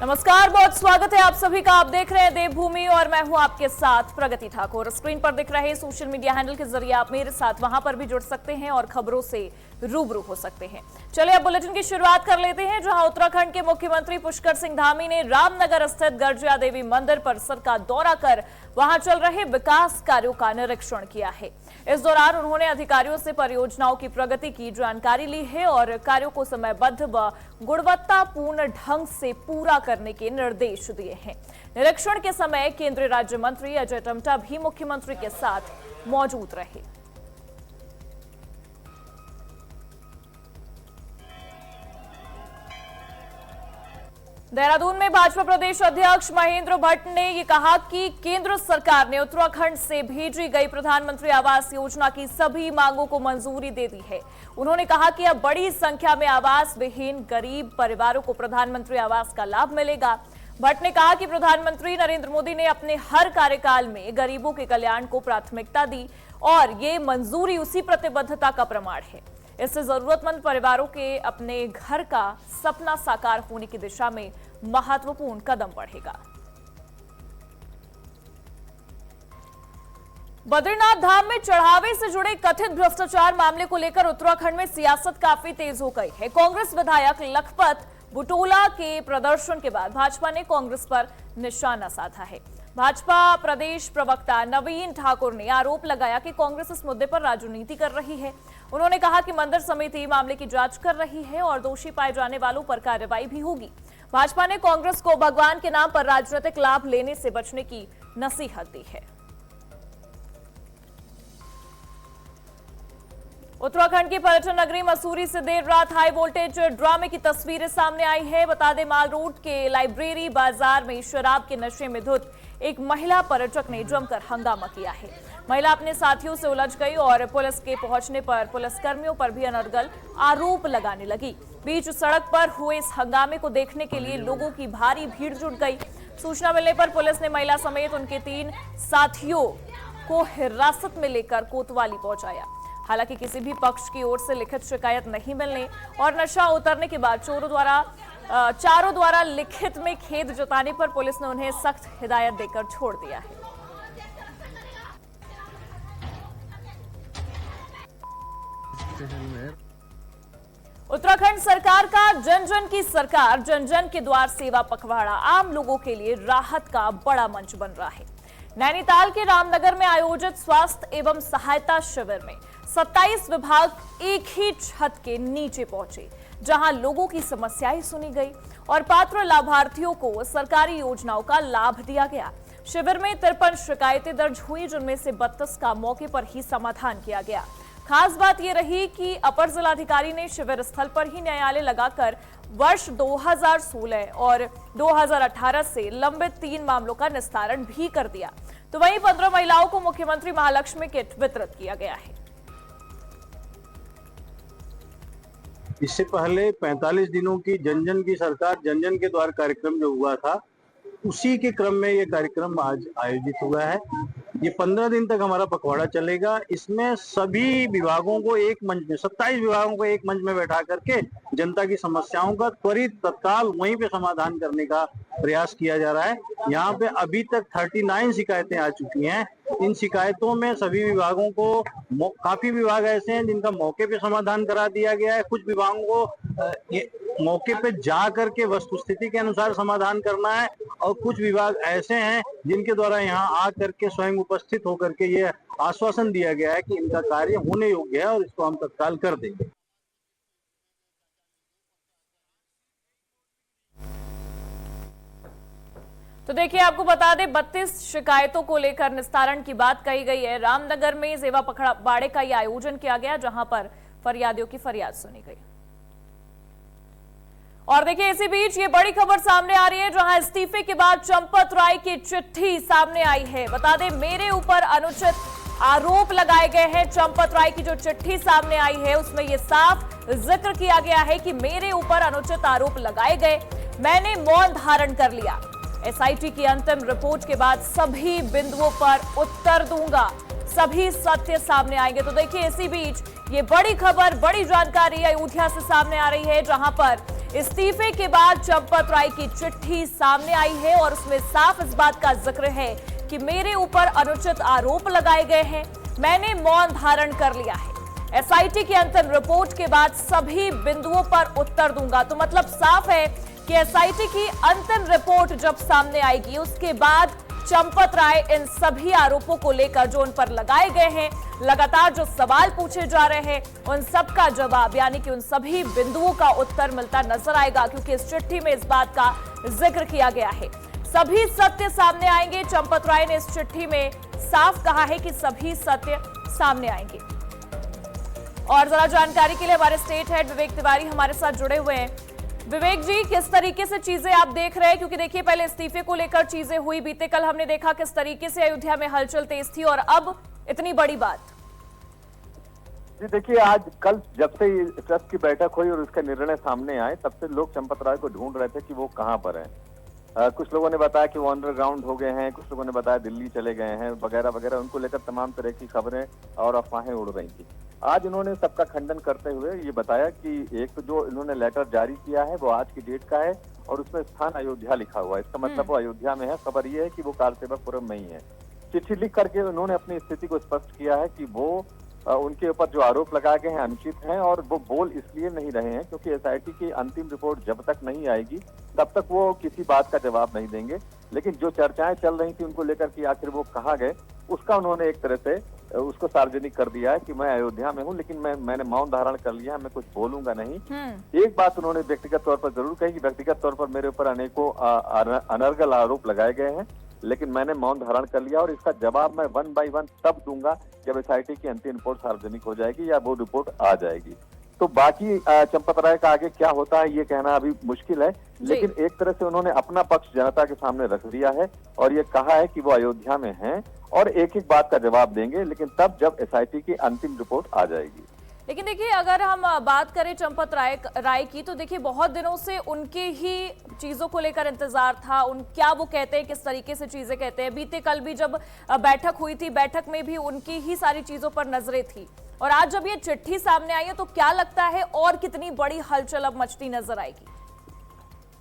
नमस्कार, बहुत स्वागत है आप सभी का। आप देख रहे हैं देवभूमि और मैं हूं आपके साथ प्रगति ठाकुर। स्क्रीन पर दिख रहे सोशल मीडिया हैंडल के जरिए आप मेरे साथ वहां पर भी जुड़ सकते हैं और खबरों से रूबरू हो सकते हैं। चलिए अब बुलेटिन की शुरुआत कर लेते हैं, जहां उत्तराखंड के मुख्यमंत्री पुष्कर सिंह धामी ने रामनगर स्थित गर्जिया देवी मंदिर परिसर का दौरा कर वहां चल रहे विकास कार्यों का निरीक्षण किया है। इस दौरान उन्होंने अधिकारियों से परियोजनाओं की प्रगति की जानकारी ली है और कार्यों को समयबद्ध व गुणवत्तापूर्ण ढंग से पूरा करने के निर्देश दिए हैं। निरीक्षण के समय केंद्रीय राज्य मंत्री अजय टम्टा भी मुख्यमंत्री के साथ मौजूद रहे। देहरादून में भाजपा प्रदेश अध्यक्ष महेंद्र भट्ट ने यह कहा कि केंद्र सरकार ने उत्तराखंड से भेजी गई प्रधानमंत्री आवास योजना की सभी मांगों को मंजूरी दे दी है। उन्होंने कहा कि अब बड़ी संख्या में आवास विहीन गरीब परिवारों को प्रधानमंत्री आवास का लाभ मिलेगा। भट्ट ने कहा कि प्रधानमंत्री नरेंद्र मोदी ने अपने हर कार्यकाल में गरीबों के कल्याण को प्राथमिकता दी और ये मंजूरी उसी प्रतिबद्धता का प्रमाण है। इससे जरूरतमंद परिवारों के अपने घर का सपना साकार होने की दिशा में महत्वपूर्ण कदम बढ़ेगा। बद्रीनाथ धाम में चढ़ावे से जुड़े कथित भ्रष्टाचार मामले को लेकर उत्तराखंड में सियासत काफी तेज हो गई है। कांग्रेस विधायक लखपत बुटोला के प्रदर्शन के बाद भाजपा ने कांग्रेस पर निशाना साधा है। भाजपा प्रदेश प्रवक्ता नवीन ठाकुर ने आरोप लगाया कि कांग्रेस इस मुद्दे पर राजनीति कर रही है। उन्होंने कहा कि मंदिर समिति मामले की जांच कर रही है और दोषी पाए जाने वालों पर कार्रवाई भी होगी। भाजपा ने कांग्रेस को भगवान के नाम पर राजनीतिक लाभ लेने से बचने की नसीहत दी है। उत्तराखंड की पर्यटन नगरी मसूरी से देर रात हाई वोल्टेज ड्रामे की तस्वीरें सामने आई है। बता दें, माल रोड के लाइब्रेरी बाजार में शराब के नशे में धुत एक महिला पर्यटक ने जमकर हंगामा किया है। महिला अपने साथियों से उलझ गई और पुलिस के पहुंचने पर पुलिसकर्मियों पर भी अनर्गल आरोप लगाने लगी। बीच सड़क पर हुए इस हंगामे को देखने के लिए लोगों की भारी भीड़ जुट गई। सूचना मिलने पर पुलिस ने महिला समेत उनके 3 साथियों को हिरासत में लेकर कोतवाली पहुंचाया। हालांकि किसी भी पक्ष की ओर से लिखित शिकायत नहीं मिलने और नशा उतरने के बाद चारों द्वारा लिखित में खेद जताने पर पुलिस ने उन्हें सख्त हिदायत देकर छोड़ दिया है। उत्तराखंड सरकार का जन जन की सरकार जन जन के द्वार सेवा पखवाड़ा आम लोगों के लिए राहत का बड़ा मंच बन रहा है। नैनीताल के रामनगर में आयोजित स्वास्थ्य एवं सहायता शिविर में 27 विभाग एक ही छत के नीचे पहुंचे, जहां लोगों की समस्याएं सुनी गई और पात्र लाभार्थियों को सरकारी योजनाओं का लाभ दिया गया। शिविर में 53 शिकायतें दर्ज हुई, जिनमें से 32 का मौके पर ही समाधान किया गया। खास बात यह रही कि अपर जिलाधिकारी ने शिविर स्थल पर ही न्यायालय लगाकर वर्ष 2016 और 2018 से लंबित 3 मामलों का निस्तारण भी कर दिया। तो वहीं 15 महिलाओं को मुख्यमंत्री महालक्ष्मी किट वितरित किया गया है। इससे पहले 45 दिनों की जन जन की सरकार जन जन के द्वार कार्यक्रम जो हुआ था, उसी के क्रम में ये कार्यक्रम आज आयोजित हुआ है। ये 15 दिन तक हमारा पखवाड़ा चलेगा। इसमें सभी विभागों को एक मंच में 27 विभागों को एक मंच में बैठा करके जनता की समस्याओं का त्वरित तत्काल वहीं पे समाधान करने का प्रयास किया जा रहा है। यहाँ पे अभी तक 39 शिकायतें आ चुकी हैं। इन शिकायतों में सभी विभागों को काफी विभाग ऐसे हैं जिनका मौके पे समाधान करा दिया गया है। कुछ विभागों को मौके पे जा करके वस्तुस्थिति के अनुसार समाधान करना है और कुछ विभाग ऐसे हैं जिनके द्वारा यहाँ आ करके स्वयं उपस्थित होकर के ये आश्वासन दिया गया है कि इनका कार्य होने योग्य है और इसको हम तत्काल कर देंगे। तो देखिए, आपको बता दें, 32 शिकायतों को लेकर निस्तारण की बात कही गई है। रामनगर में सेवा पखवाड़े का यह आयोजन किया गया, जहां पर फरियादियों की फरियाद सुनी गई। और देखिए, इसी बीच ये बड़ी खबर सामने आ रही है, जहां इस्तीफे के बाद चंपत राय की चिट्ठी सामने आई है। बता दें, मेरे ऊपर अनुचित आरोप लगाए गए हैं। चंपत राय की जो चिट्ठी सामने आई है, उसमें यह साफ जिक्र किया गया है कि मेरे ऊपर अनुचित आरोप लगाए गए, मैंने मौन धारण कर लिया। एसआईटी की अंतिम रिपोर्ट के बाद सभी बिंदुओं पर उत्तर दूंगा, सभी सत्य सामने आएंगे। तो देखिए, इसी बीच ये बड़ी खबर, बड़ी जानकारी अयोध्या से सामने आ रही है, जहां पर इस्तीफे के बाद चंपत राय की चिट्ठी सामने आई है और उसमें साफ इस बात का जिक्र है कि मेरे ऊपर अनुचित आरोप लगाए गए हैं, मैंने मौन धारण कर लिया है। एसआईटी की अंतिम रिपोर्ट के बाद सभी बिंदुओं पर उत्तर दूंगा। तो मतलब साफ है कि एसआईटी की अंतिम रिपोर्ट जब सामने आएगी उसके बाद चंपत राय इन सभी आरोपों को लेकर जो उन पर लगाए गए हैं, लगातार जो सवाल पूछे जा रहे हैं, उन सब का जवाब यानी कि उन सभी बिंदुओं का उत्तर मिलता नजर आएगा, क्योंकि इस चिट्ठी में इस बात का जिक्र किया गया है। सभी सत्य सामने आएंगे। चंपत राय ने इस चिट्ठी में साफ कहा है कि सभी सत्य सामने आएंगे। और जरा जानकारी के लिए हमारे स्टेट हेड विवेक तिवारी हमारे साथ जुड़े हुए हैं। विवेक जी, किस तरीके से चीजें आप देख रहे हैं, क्योंकि देखिए पहले इस्तीफे को लेकर चीजें हुई, बीते कल हमने देखा किस तरीके से अयोध्या में हलचल तेज थी और अब इतनी बड़ी बात। जी देखिए, आज कल जब से ट्रस्ट की बैठक हुई और उसका निर्णय सामने आए तब से लोग चंपत राय को ढूंढ रहे थे कि वो कहां पर हैं। कुछ लोगों ने बताया कि वो अंडरग्राउंड हो गए हैं, कुछ लोगों ने बताया दिल्ली चले गए हैं वगैरह वगैरह। उनको लेकर तमाम तरह की खबरें और अफवाहें उड़ रही थी। आज इन्होंने सबका खंडन करते हुए ये बताया कि एक तो जो इन्होंने लेटर जारी किया है वो आज की डेट का है और उसमें स्थान अयोध्या लिखा हुआ है। इसका मतलब वो अयोध्या में है। खबर ये है कि वो कारसेवकपुरम में ही है। चिट्ठी लिख करके उन्होंने अपनी स्थिति को स्पष्ट किया है कि वो उनके ऊपर जो आरोप लगाए गए हैं अनुचित हैं और वो बोल इसलिए नहीं रहे हैं क्योंकि एसआईटी की अंतिम रिपोर्ट जब तक नहीं आएगी तब तक वो किसी बात का जवाब नहीं देंगे। लेकिन जो चर्चाएं चल रही थी उनको लेकर कि आखिर वो कहाँ गए, उसका उन्होंने एक तरह से उसको सार्वजनिक कर दिया है कि मैं अयोध्या में हूँ, लेकिन मैंने मौन धारण कर लिया है, मैं कुछ बोलूंगा नहीं। एक बात उन्होंने व्यक्तिगत तौर पर जरूर कही कि व्यक्तिगत तौर पर मेरे ऊपर अनेकों अनर्गल आरोप लगाए गए हैं, लेकिन मैंने मौन धारण कर लिया और इसका जवाब मैं 1 बाय 1 तब दूंगा जब एसआईटी की अंतिम रिपोर्ट सार्वजनिक हो जाएगी या वो रिपोर्ट आ जाएगी। तो बाकी चंपत राय का आगे क्या होता है ये कहना अभी मुश्किल है, लेकिन एक तरह से उन्होंने अपना पक्ष जनता के सामने रख दिया है और ये कहा है कि वो अयोध्या में हैं और एक एक बात का जवाब देंगे, लेकिन तब जब एसआईटी की अंतिम रिपोर्ट आ जाएगी। लेकिन देखिए, अगर हम बात करें चंपत राय की, तो देखिए बहुत दिनों से उनके ही चीजों को लेकर इंतजार था। क्या वो कहते हैं, किस तरीके से चीजें कहते हैं। बीते कल भी जब बैठक हुई थी, बैठक में भी उनकी ही सारी चीजों पर नजरें थी और आज जब ये चिट्ठी सामने आई है तो क्या लगता है और कितनी बड़ी हलचल अब मचती नजर आएगी?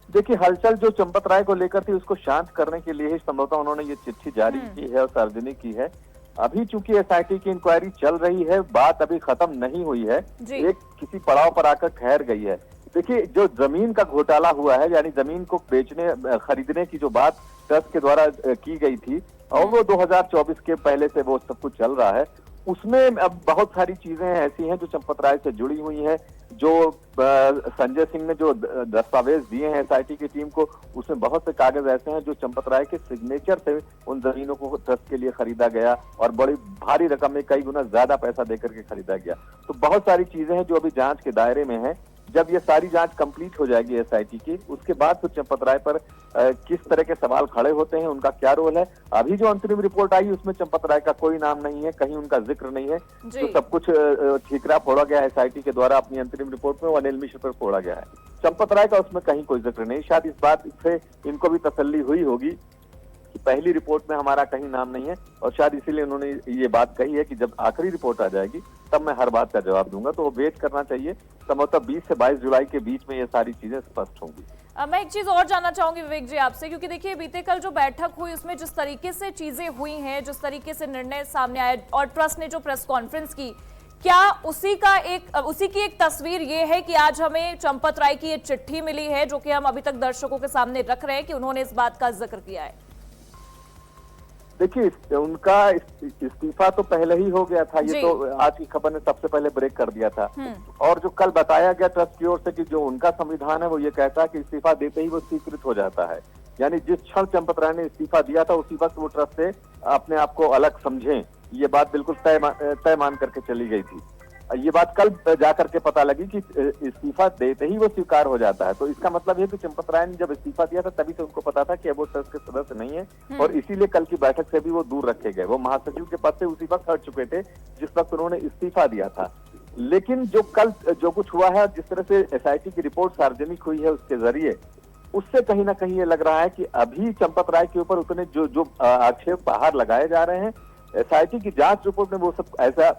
देखिए, हलचल जो चंपत राय को लेकर थी उसको शांत करने के लिए ही संभवतः उन्होंने ये चिट्ठी जारी की है और सार्वजनिक की है। अभी चूंकि एसआईटी की इंक्वायरी चल रही है, बात अभी खत्म नहीं हुई है, एक किसी पड़ाव पर आकर ठहर गई है। देखिए, जो जमीन का घोटाला हुआ है यानी जमीन को बेचने खरीदने की जो बात ट्रस्ट के द्वारा की गई थी और वो 2024 के पहले से वो सब कुछ चल रहा है, उसमें अब बहुत सारी चीजें ऐसी हैं जो चंपत राय से जुड़ी हुई है। जो संजय सिंह ने जो दस्तावेज दिए हैं एसआईटी की टीम को, उसमें बहुत से कागज ऐसे हैं जो चंपत राय के सिग्नेचर से उन जमीनों को ट्रस्ट के लिए खरीदा गया और बड़ी भारी रकम में कई गुना ज्यादा पैसा देकर के खरीदा गया। तो बहुत सारी चीजें हैं जो अभी जांच के दायरे में है। जब ये सारी जांच कंप्लीट हो जाएगी एसआईटी की, उसके बाद फिर चंपत राय पर किस तरह के सवाल खड़े होते हैं, उनका क्या रोल है। अभी जो अंतरिम रिपोर्ट आई उसमें चंपत राय का कोई नाम नहीं है, कहीं उनका जिक्र नहीं है। तो सब कुछ ठीकरा फोड़ा गया है एसआईटी के द्वारा अपनी अंतरिम रिपोर्ट में, वो अनिल मिश्र पर फोड़ा गया है। चंपत राय का उसमें कहीं कोई जिक्र नहीं। शायद इस बात से इनको भी तसल्ली हुई होगी कि पहली रिपोर्ट में हमारा कहीं नाम नहीं है और शायद इसीलिए उन्होंने ये बात कही है कि जब आखिरी रिपोर्ट आ जाएगी तब मैं हर बात का जवाब दूंगा। तो वो वेट करना चाहिए। संभवतः 20 से 22 जुलाई के बीच में ये सारी चीजें स्पष्ट होंगी। मैं एक चीज और जानना चाहूंगी विवेक जी आपसे, क्योंकि देखिए बीते कल जो बैठक हुई उसमें जिस तरीके से चीजें हुई हैं, जिस तरीके से निर्णय सामने आया और ट्रस्ट ने जो प्रेस कॉन्फ्रेंस की, क्या उसी की एक तस्वीर ये है कि आज हमें चंपत राय की ये चिट्ठी मिली है जो कि हम अभी तक दर्शकों के सामने रख रहे हैं कि उन्होंने इस बात का जिक्र किया है? देखिए, उनका इस्तीफा तो पहले ही हो गया था। ये तो आज की खबर ने सबसे पहले ब्रेक कर दिया था। और जो कल बताया गया ट्रस्ट की ओर से कि जो उनका संविधान है वो ये कहता है कि इस्तीफा देते ही वो स्वीकृत हो जाता है। यानी जिस क्षण चंपत राय ने इस्तीफा दिया था उसी वक्त वो ट्रस्ट से अपने आप को अलग समझें, ये बात बिल्कुल तय मान करके चली गई थी। ये बात कल जाकर के पता लगी कि इस्तीफा देते ही वो स्वीकार हो जाता है। तो इसका मतलब ये कि चंपत राय ने जब इस्तीफा दिया था तभी से उनको पता था कि अब वो ट्रस्ट के सदस्य नहीं है और इसीलिए कल की बैठक से भी वो दूर रखे गए। वो महासचिव के पद से उसी वक्त हट चुके थे जिस वक्त उन्होंने इस्तीफा दिया था। लेकिन जो कल जो कुछ हुआ है, जिस तरह से एसआईटी की रिपोर्ट सार्वजनिक हुई है उसके जरिए, उससे कहीं ना कहीं ये लग रहा है कि अभी चंपत राय के ऊपर उतने जो आक्षेप बाहर लगाए जा रहे हैं, एसआईटी की जांच रिपोर्ट में वो सब ऐसा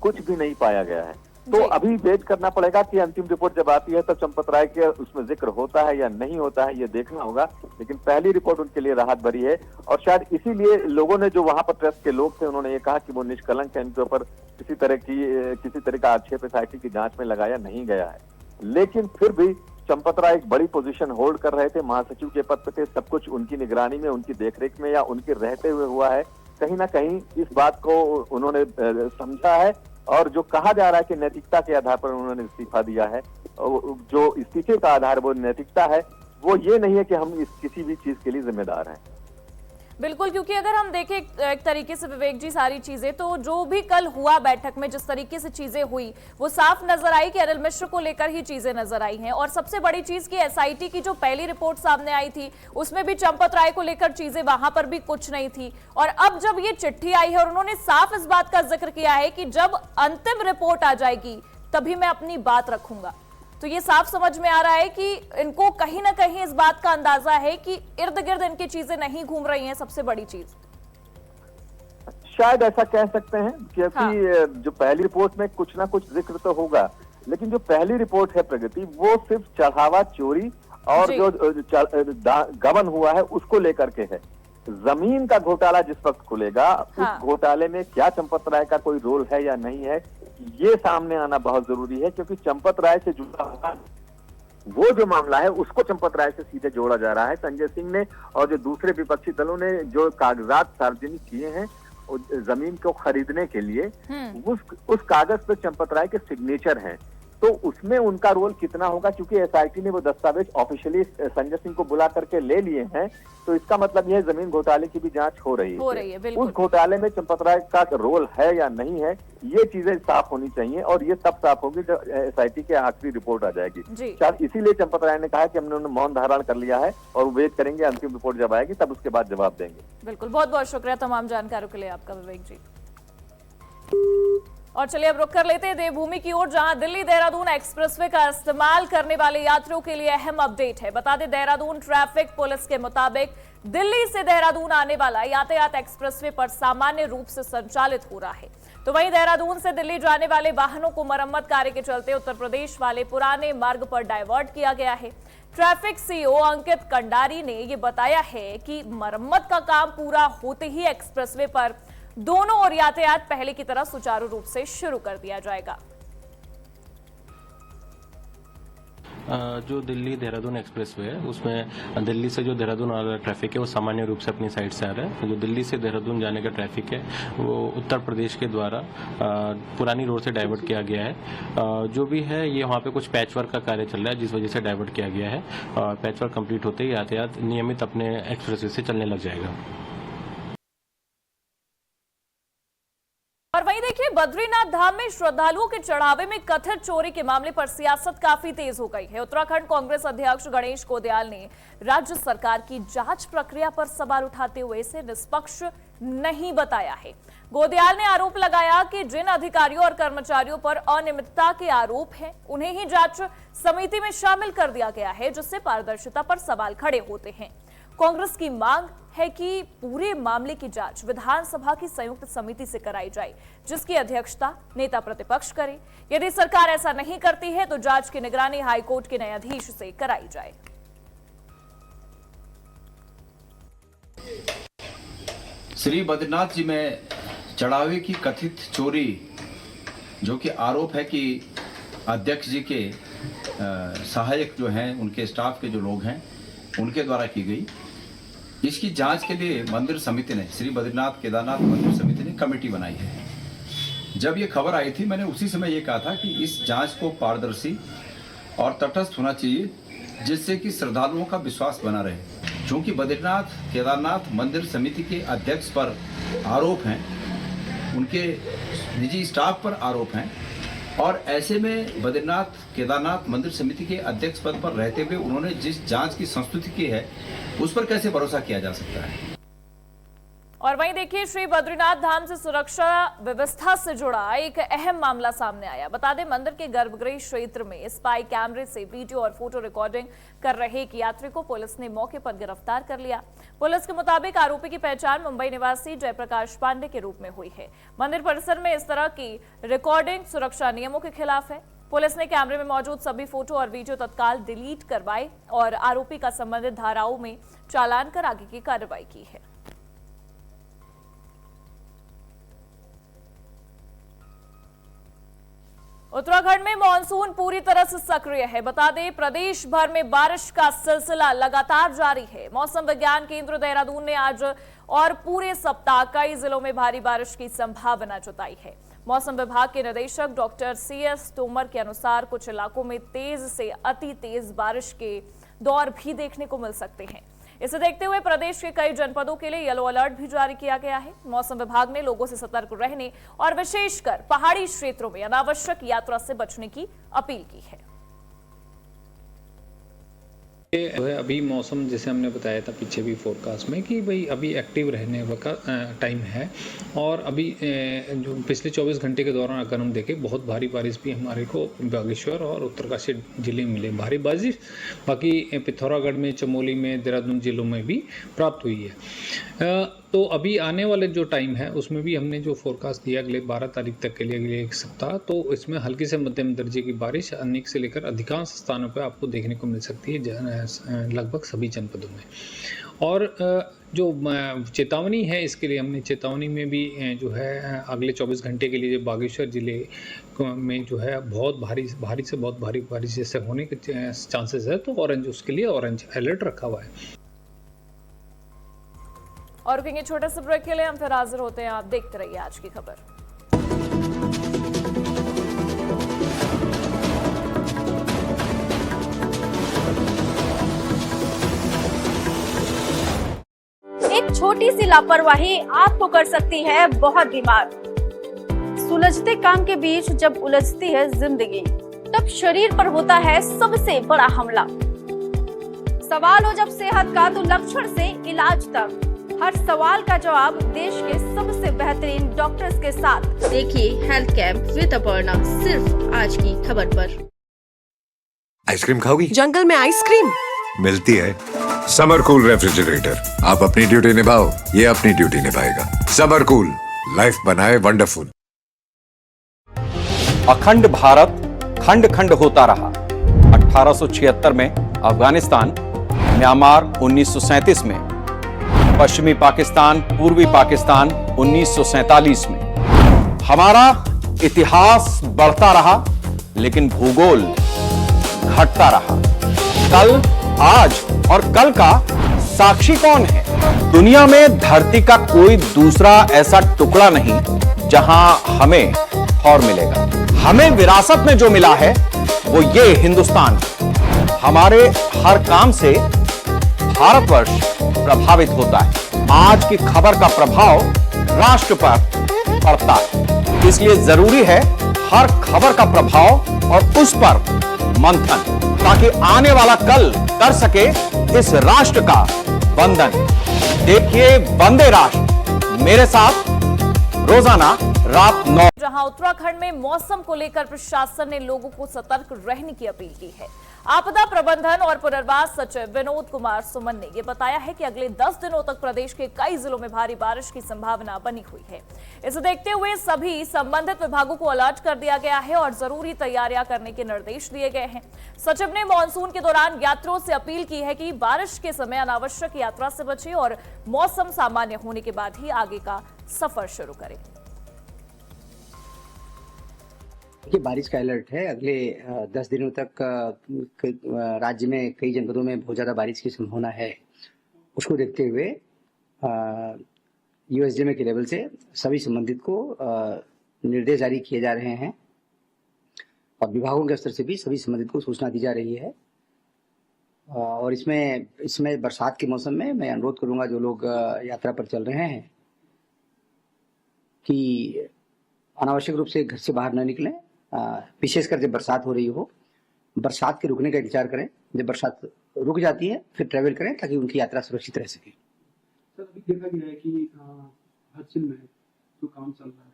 कुछ भी नहीं पाया गया है। तो जी। अभी वेट करना पड़ेगा कि अंतिम रिपोर्ट जब आती है तब चंपत राय के उसमें जिक्र होता है या नहीं होता है, ये देखना होगा। लेकिन पहली रिपोर्ट उनके लिए राहत भरी है और शायद इसीलिए लोगों ने, जो वहां पर ट्रस्ट के लोग थे, उन्होंने ये कहा कि वो निष्कलंक है, इनके ऊपर किसी तरह का आक्षेप एसआईटी की जांच में लगाया नहीं गया है। लेकिन फिर भी चंपत राय एक बड़ी पोजीशन होल्ड कर रहे थे, महासचिव के पद पे थे, सब कुछ उनकी निगरानी में, उनकी देखरेख में या उनके रहते हुए हुआ है। कहीं ना कहीं इस बात को उन्होंने समझा है और जो कहा जा रहा है कि नैतिकता के आधार पर उन्होंने इस्तीफा दिया है, जो इस्तीफे का आधार वो नैतिकता है, वो ये नहीं है कि हम इस किसी भी चीज के लिए जिम्मेदार हैं। बिल्कुल, क्योंकि अगर हम देखें एक तरीके से विवेक जी सारी चीजें, तो जो भी कल हुआ बैठक में जिस तरीके से चीजें हुई वो साफ नजर आई कि अनिल मिश्र को लेकर ही चीजें नजर आई हैं। और सबसे बड़ी चीज की एसआईटी की जो पहली रिपोर्ट सामने आई थी उसमें भी चंपत राय को लेकर चीजें, वहां पर भी कुछ नहीं थी। और अब जब ये चिट्ठी आई है और उन्होंने साफ इस बात का जिक्र किया है कि जब अंतिम रिपोर्ट आ जाएगी तभी मैं अपनी बात रखूंगा, तो ये साफ समझ में आ रहा है कि इनको कहीं ना कहीं इस बात का अंदाजा है कि इर्द गिर्द इनकी चीजें नहीं घूम रही हैं। सबसे बड़ी चीज शायद ऐसा कह सकते हैं, क्योंकि जो पहली रिपोर्ट में कुछ ना कुछ जिक्र तो होगा, लेकिन जो पहली रिपोर्ट है प्रगति, वो सिर्फ चढ़ावा चोरी और जो गबन हुआ है उसको लेकर के है। जमीन का घोटाला जिस वक्त खुलेगा, उस घोटाले में क्या चंपत राय का कोई रोल है या नहीं है, ये सामने आना बहुत जरूरी है। क्योंकि चंपत राय से जुड़ा हुआ वो जो मामला है उसको चंपत राय से सीधे जोड़ा जा रहा है। संजय सिंह ने और जो दूसरे विपक्षी दलों ने जो कागजात सार्वजनिक किए हैं जमीन को खरीदने के लिए, उस कागज पर चंपत राय के सिग्नेचर हैं, तो उसमें उनका रोल कितना होगा? क्योंकि एसआईटी ने वो दस्तावेज ऑफिशियली संजय सिंह को बुला करके ले लिए हैं, तो इसका मतलब यह जमीन घोटाले की भी जांच हो रही है। उस घोटाले में चंपत राय का रोल है या नहीं है, ये चीजें साफ होनी चाहिए और ये तब साफ होगी जब एसआईटी की आखिरी रिपोर्ट आ जाएगी। शायद इसीलिए चंपत राय ने कहा कि हमने मौन धारण कर लिया है और वेट करेंगे, अंतिम रिपोर्ट जब आएगी तब उसके बाद जवाब देंगे। बिल्कुल, बहुत बहुत शुक्रिया तमाम जानकारियों के लिए आपका विवेक जी। और चलिए अब रुक कर लेते हैं देवभूमि की ओर, जहां दिल्ली देहरादून एक्सप्रेसवे का इस्तेमाल करने वाले यात्रियों के लिए अहम अपडेट है। बता दें, देहरादून ट्रैफिक पुलिस के मुताबिक दिल्ली से देहरादून आने वाला यातायात एक्सप्रेसवे पर सामान्य रूप से संचालित हो रहा है। तो वहीं देहरादून से दिल्ली जाने वाले वाहनों को मरम्मत कार्य के चलते उत्तर प्रदेश वाले पुराने मार्ग पर डायवर्ट किया गया है। ट्रैफिक सीओ अंकित कंडारी ने यह बताया है कि मरम्मत का काम पूरा होते ही एक्सप्रेसवे पर दोनों ओर यातायात पहले की तरह सुचारू रूप से शुरू कर दिया जाएगा। जो दिल्ली देहरादून एक्सप्रेसवे है उसमें दिल्ली से जो देहरादून आ रहा ट्रैफिक है वो सामान्य रूप से अपनी साइड से आ रहा है। जो दिल्ली से देहरादून जाने का ट्रैफिक है वो उत्तर प्रदेश के द्वारा पुरानी रोड से डाइवर्ट किया गया है। जो भी है ये वहाँ पे कुछ पैच वर्क का कार्य चल रहा है जिस वजह से डाइवर्ट किया गया है। पैच वर्क कंप्लीट होते ही यातायात नियमित अपने एक्सप्रेसवे से चलने लग जाएगा। और वहीं देखिए, बद्रीनाथ धाम में श्रद्धालुओं के चढ़ावे में कथित चोरी के मामले पर सियासत काफी तेज हो गई है। उत्तराखंड कांग्रेस अध्यक्ष गणेश गोदयाल ने राज्य सरकार की जांच प्रक्रिया पर सवाल उठाते हुए इसे निष्पक्ष नहीं बताया है। गोदयाल ने आरोप लगाया कि जिन अधिकारियों और कर्मचारियों पर अनियमितता के आरोप हैं उन्हें ही जांच समिति में शामिल कर दिया गया है, जिससे पारदर्शिता पर सवाल खड़े होते हैं। कांग्रेस की मांग है कि पूरे मामले की जांच विधानसभा की संयुक्त समिति से कराई जाए, जिसकी अध्यक्षता नेता प्रतिपक्ष करे। यदि सरकार ऐसा नहीं करती है तो जांच की निगरानी हाईकोर्ट के न्यायाधीश से कराई जाए। श्री बद्रीनाथ जी में चढ़ावे की कथित चोरी, जो कि आरोप है कि अध्यक्ष जी के सहायक जो हैं, उनके स्टाफ के जो लोग हैं, उनके द्वारा की गई, इसकी जांच के लिए मंदिर समिति ने, श्री बद्रीनाथ केदारनाथ मंदिर समिति ने कमेटी बनाई है। जब ये खबर आई थी मैंने उसी समय ये कहा था कि इस जांच को पारदर्शी और तटस्थ होना चाहिए, जिससे कि श्रद्धालुओं का विश्वास बना रहे। क्योंकि बद्रीनाथ केदारनाथ मंदिर समिति के अध्यक्ष पर आरोप हैं, उनके निजी स्टाफ पर आरोप हैं, और ऐसे में बद्रीनाथ केदारनाथ मंदिर समिति के अध्यक्ष पद पर रहते हुए उन्होंने जिस जांच की संस्तुति की है उस पर कैसे भरोसा किया जा सकता है। और वहीं देखिए, श्री बद्रीनाथ धाम से सुरक्षा व्यवस्था से जुड़ा एक अहम मामला सामने आया। बता दें, मंदिर के गर्भगृह क्षेत्र में स्पाई कैमरे से वीडियो और फोटो रिकॉर्डिंग कर रहे एक यात्री को पुलिस ने मौके पर गिरफ्तार कर लिया। पुलिस के मुताबिक आरोपी की पहचान मुंबई निवासी जयप्रकाश पांडे के रूप में हुई है। मंदिर परिसर में इस तरह की रिकॉर्डिंग सुरक्षा नियमों के खिलाफ है। पुलिस ने कैमरे में मौजूद सभी फोटो और वीडियो तत्काल डिलीट करवाए और आरोपी का संबंधित धाराओं में चालान कर आगे की कार्रवाई की है। उत्तराखंड में मानसून पूरी तरह से सक्रिय है। बता दें, प्रदेश भर में बारिश का सिलसिला लगातार जारी है। मौसम विज्ञान केंद्र देहरादून ने आज और पूरे सप्ताह कई जिलों में भारी बारिश की संभावना जताई है। मौसम विभाग के निदेशक डॉक्टर CS तोमर के अनुसार कुछ इलाकों में तेज से अति तेज बारिश के दौर भी देखने को मिल सकते हैं। इसे देखते हुए प्रदेश के कई जनपदों के लिए येलो अलर्ट भी जारी किया गया है। मौसम विभाग ने लोगों से सतर्क रहने और विशेषकर पहाड़ी क्षेत्रों में अनावश्यक यात्रा से बचने की अपील की है। अभी मौसम जैसे हमने बताया था पीछे भी फोरकास्ट में कि भाई अभी एक्टिव रहने का टाइम है। और अभी जो पिछले 24 घंटे के दौरान अगर हम देखें, बहुत भारी बारिश भी हमारे को बागेश्वर और उत्तरकाशी जिले में मिले भारी बारिश। बाकी पिथौरागढ़ में, चमोली में, देहरादून जिलों में भी प्राप्त हुई है। तो अभी आने वाले जो टाइम है उसमें भी हमने जो फोरकास्ट दिया अगले 12 तारीख तक के लिए, अगले एक सप्ताह, तो इसमें हल्की से मध्यम दर्जे की बारिश अनेक से लेकर अधिकांश स्थानों पर आपको देखने को मिल सकती है, लगभग सभी जनपदों में। और जो चेतावनी है इसके लिए हमने चेतावनी में भी जो है अगले 24 घंटे के लिए बागेश्वर जिले में जो है बहुत भारी से बहुत भारी बारिश जैसे होने के चांसेस है, तो ऑरेंज, उसके लिए ऑरेंज अलर्ट रखा हुआ है। और रुकेंगे छोटे से ब्रेक के लिए, हम फिर हाजिर होते हैं। आप देखते रहिए आज की खबर। एक छोटी सी लापरवाही आपको कर सकती है बहुत बीमार। सुलझते काम के बीच जब उलझती है जिंदगी, तब शरीर पर होता है सबसे बड़ा हमला। सवाल हो जब सेहत का, तो लक्षण से इलाज तक, हर सवाल का जवाब देश के सबसे बेहतरीन डॉक्टर्स के साथ। देखिए हेल्थ कैंप विद अपर्णा, सिर्फ आज की खबर पर। आइसक्रीम खाओगी? जंगल में आइसक्रीम मिलती है। समर कूल रेफ्रिजरेटर, आप अपनी ड्यूटी निभाओ, ये अपनी ड्यूटी निभाएगा। समर कूल, लाइफ बनाए वंडरफुल। अखंड भारत खंड खंड होता रहा। 1876 में अफगानिस्तान, म्यांमार 1937 में, पश्चिमी पाकिस्तान, पूर्वी पाकिस्तान 1947 में। हमारा इतिहास बढ़ता रहा, लेकिन भूगोल घटता रहा। कल, आज और कल का साक्षी कौन है? दुनिया में धरती का कोई दूसरा ऐसा टुकड़ा नहीं जहां हमें और मिलेगा। हमें विरासत में जो मिला है वो ये हिंदुस्तान। हमारे हर काम से भारतवर्ष प्रभावित होता है। आज की खबर का प्रभाव राष्ट्र पर पड़ता है, इसलिए जरूरी है हर खबर का प्रभाव और उस पर मंथन, ताकि आने वाला कल कर सके इस राष्ट्र का वंदन। देखिए वंदे राष्ट्र मेरे साथ रोजाना रात 9। जहां उत्तराखंड में मौसम को लेकर प्रशासन ने लोगों को सतर्क रहने की अपील की है। आपदा प्रबंधन और पुनर्वास सचिव विनोद कुमार सुमन ने यह बताया है कि अगले 10 दिनों तक प्रदेश के कई जिलों में भारी बारिश की संभावना बनी हुई है। इसे देखते हुए सभी संबंधित विभागों को अलर्ट कर दिया गया है और जरूरी तैयारियां करने के निर्देश दिए गए हैं। सचिव ने मानसून के दौरान यात्रियों से अपील की है कि बारिश के समय अनावश्यक यात्रा से बचें और मौसम सामान्य होने के बाद ही आगे का सफर शुरू करें। देखिए, बारिश का अलर्ट है। अगले 10 दिनों तक राज्य में कई जनपदों में बहुत ज़्यादा बारिश की संभावना है। उसको देखते हुए USDMA के लेवल से सभी संबंधित को निर्देश जारी किए जा रहे हैं और विभागों के स्तर से भी सभी संबंधित को सूचना दी जा रही है। और इसमें बरसात के मौसम में मैं अनुरोध करूंगा जो लोग यात्रा पर चल रहे हैं कि अनावश्यक रूप से घर से बाहर न निकलें। विशेषकर जब बरसात हो रही हो, बरसात के रुकने का इंतजार करें। जब बरसात रुक जाती है फिर ट्रैवल करें ताकि उनकी यात्रा सुरक्षित रह सके। सर अभी देखा गया है कि हदसिल में जो काम चल रहा है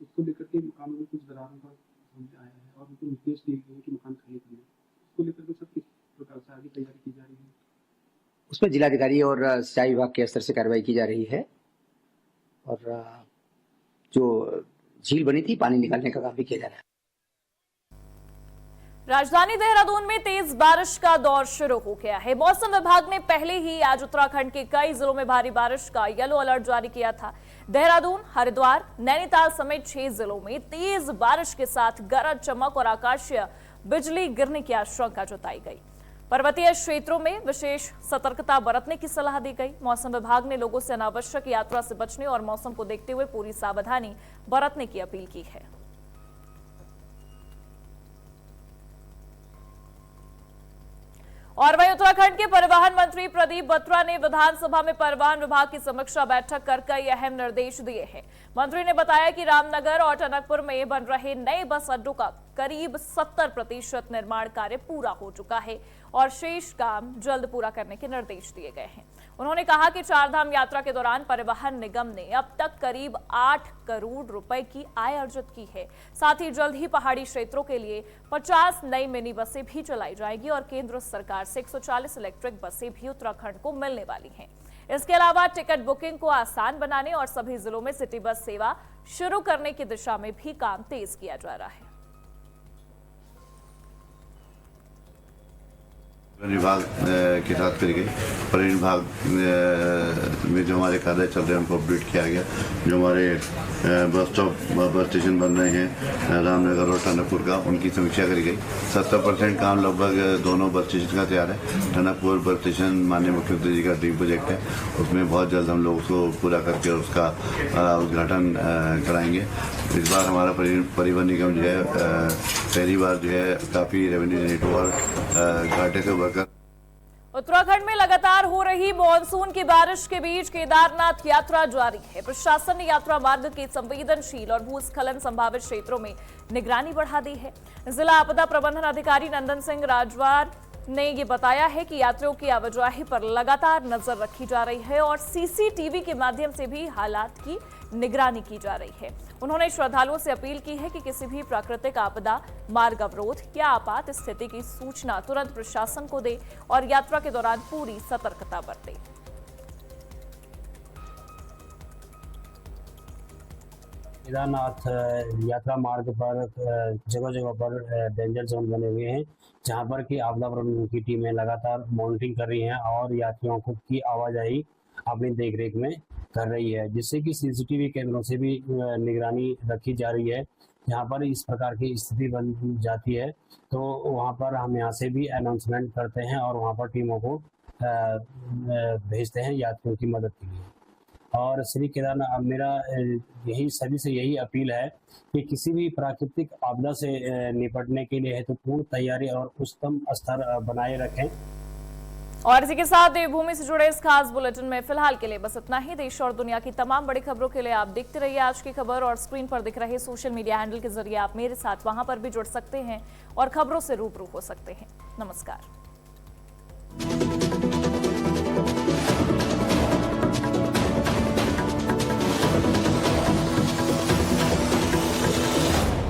उसको लेकर के मकानों में कुछ दरारों का सामने आया है और उनको निर्देश दिए गए हैं कि मकान खाली करना, उसको लेकर के सब किस प्रकार से आगे तैयारी की जा रही है? उसमें जिलाधिकारी और सिंचाई विभाग के स्तर से कार्रवाई की जा रही है और जो झील बनी थी पानी निकालने का काम भी किया जा रहा है। राजधानी देहरादून में तेज बारिश का दौर शुरू हो गया है। मौसम विभाग ने पहले ही आज उत्तराखंड के कई जिलों में भारी बारिश का येलो अलर्ट जारी किया था। देहरादून, हरिद्वार, नैनीताल समेत 6 जिलों में तेज बारिश के साथ गरज चमक और आकाशीय बिजली गिरने की आशंका जताई गई। पर्वतीय क्षेत्रों में विशेष सतर्कता बरतने की सलाह दी गई। मौसम विभाग ने लोगों से अनावश्यक यात्रा से बचने और मौसम को देखते हुए पूरी सावधानी बरतने की अपील की है। और वहीं उत्तराखंड के परिवहन मंत्री प्रदीप बत्रा ने विधानसभा में परिवहन विभाग की समीक्षा बैठक कर कई अहम निर्देश दिए हैं। मंत्री ने बताया कि रामनगर और टनकपुर में बन रहे नए बस अड्डों का करीब 70% निर्माण कार्य पूरा हो चुका है और शेष काम जल्द पूरा करने के निर्देश दिए गए हैं। उन्होंने कहा कि चारधाम यात्रा के दौरान परिवहन निगम ने अब तक करीब 8 करोड़ रुपए की आय अर्जित की है। साथ ही जल्द ही पहाड़ी क्षेत्रों के लिए 50 नई मिनी बसें भी चलाई जाएगी और केंद्र सरकार से 140 इलेक्ट्रिक बसें भी उत्तराखंड को मिलने वाली हैं। इसके अलावा टिकट बुकिंग को आसान बनाने और सभी जिलों में सिटी बस सेवा शुरू करने की दिशा में भी काम तेज किया जा रहा है। विभाग के साथ करी गई। परिवहन विभाग में जो हमारे कार्य चल रहे हैं उनको अपडेट किया गया। जो हमारे बस स्टॉप बस स्टेशन बन रहे हैं रामनगर और टनकपुर का, उनकी समीक्षा करी गई। 70% काम लगभग दोनों बस स्टेशन का तैयार है। टनकपुर बस स्टेशन माननीय मुख्यमंत्री जी का ड्रीम प्रोजेक्ट है, उसमें बहुत जल्द हम लोग उसको पूरा करके उसका उद्घाटन कराएंगे। इस बार हमारा परिवहन निगम जो है पहली बार जो है काफ़ी रेवेन्यू जनरेट हुआ और घाटे से उत्तराखंड में लगातार हो रही मॉनसून की बारिश के बीच केदारनाथ यात्रा जारी है। प्रशासन ने यात्रा मार्ग के संवेदनशील और भूस्खलन संभावित क्षेत्रों में निगरानी बढ़ा दी है। जिला आपदा प्रबंधन अधिकारी नंदन सिंह राजवार ने ये बताया है कि यात्रियों की आवाजाही पर लगातार नजर रखी जा रही है और सीसीटीवी के माध्यम से भी हालात की निगरानी की जा रही है। उन्होंने श्रद्धालुओं से अपील की है कि किसी भी प्राकृतिक आपदा, मार्ग अवरोध या आपात स्थिति की सूचना तुरंत प्रशासन को दे और यात्रा के दौरान पूरी सतर्कता बरते। केदारनाथ यात्रा मार्ग पर जगह जगह पर डेंजर जोन बने हुए हैं, जहां पर कि आपदा प्रबंधन की टीमें लगातार मॉनिटरिंग कर रही हैं और यात्रियों की आवाजाही अपनी देखरेख में कर रही है, जिससे कि सीसीटीवी कैमरों से भी निगरानी रखी जा रही है। यहाँ पर इस प्रकार की स्थिति बन जाती है तो वहाँ पर हम यहाँ से भी अनाउंसमेंट करते हैं और वहाँ पर टीमों को भेजते हैं यात्रियों की मदद के लिए। और श्री केदारनाथ मेरा यही सभी से यही अपील है कि किसी भी प्राकृतिक आपदा से निपटने के लिए हेतुपूर्ण तैयारी और उच्चतम स्तर बनाए रखें। और इसी के साथ देवभूमि से जुड़े इस खास बुलेटिन में फिलहाल के लिए बस इतना ही। देश और दुनिया की तमाम बड़ी खबरों के लिए आप देखते रहिए आज की खबर और स्क्रीन पर दिख रहे सोशल मीडिया हैंडल के जरिए आप मेरे साथ वहां पर भी जुड़ सकते हैं और खबरों से रूबरू हो सकते हैं। नमस्कार।